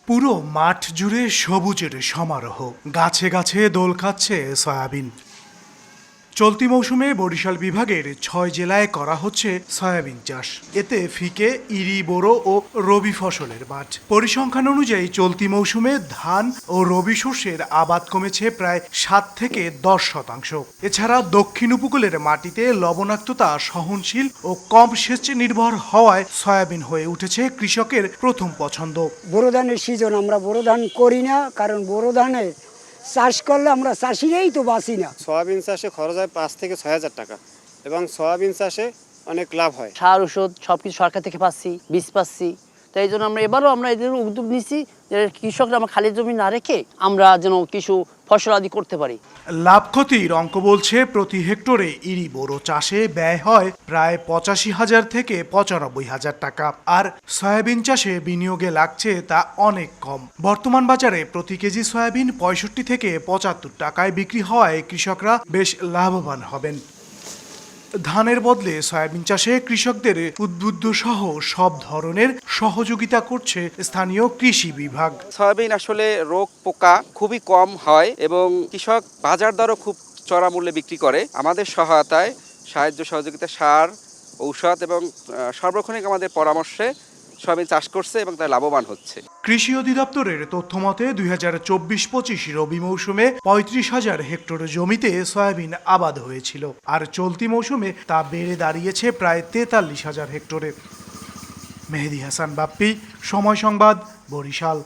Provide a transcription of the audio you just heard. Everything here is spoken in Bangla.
পুরো মাঠ জুড়ে সবুজের সমারোহ, গাছে গাছে দোল খাচ্ছে সয়াবিন। চলতি মৌসুমে বরিশাল বিভাগের ৬ জেলায় করা হচ্ছে সয়াবিন চাষ। এতে ফিকে, ইরি, বোরো ও রবি ফসলের মাঠ। পরিসংখ্যান অনুযায়ী চলতি মৌসুমে ধান ও রবি শস্যের আবাদ কমেছে প্রায় ৭ থেকে ১০%। এছাড়া দক্ষিণ উপকূলের মাটিতে লবণাক্ততা সহনশীল ও কম সেচ নির্ভর হওয়ায় সয়াবিন হয়ে উঠেছে কৃষকের প্রথম পছন্দ। বোরো ধানের সিজন, আমরা বোরো ধান করি না, কারণ বোরো ধানে চাষ করলে আমরা চাষিরাই তো বাঁচি না। সয়াবিন চাষে খরচ হয় ৫ থেকে ৬ হাজার টাকা এবং সয়াবিন চাষে অনেক লাভ হয়। সার ওষুধ সবকিছু সরকার থেকে পাচ্ছি, বীজ পাচ্ছি। তো এই জন্য আমরা এবারও এদের উদ্যোগ নিচ্ছি যে কৃষকরা আমার খালি জমি না রেখে আমরা যেন কিছু ফসল আদি করতে পারি। লাভ ক্ষতির অঙ্ক বলছে প্রতি হেক্টরে ইরি বোরো চাষে ব্যয় হয় প্রায় ৮৫,০০০ থেকে ৯৫,০০০ টাকা, আর সয়াবিন চাষে বিনিয়োগে লাগছে তা অনেক কম। বর্তমান বাজারে প্রতি কেজি সয়াবিন ৬৫ থেকে ৭৫ টাকায় বিক্রি হওয়ায় কৃষকরা বেশ লাভবান হবেন। ধানের বদলে সয়াবিন চাষে কৃষকদের উদ্বুদ্ধ সহ সব ধরনের সহযোগিতা করছে স্থানীয় কৃষি বিভাগ। সয়াবিন আসলে রোগ পোকা খুবই কম হয় এবং কৃষক বাজার দরও খুব চড়া মূল্যে বিক্রি করে। আমাদের সহায়তায় সাহায্য সহযোগিতা, সার, ঔষধ এবং সার্বক্ষণিক আমাদের পরামর্শে সয়াবিন চাষ করছে এবং তাই লাভবান হচ্ছে। কৃষি অধিদপ্তরের তথ্য মতে ২০২৪-২৫ রবি মৌসুমে ৩৫,০০০ হেক্টর জমিতে সয়াবিন আবাদ হয়েছিল, আর চলতি মৌসুমে তা বেড়ে দাঁড়িয়েছে প্রায় ৪৩,০০০ হেক্টরে। মেহেদী হাসান বাপ্পি, সময় সংবাদ, বরিশাল।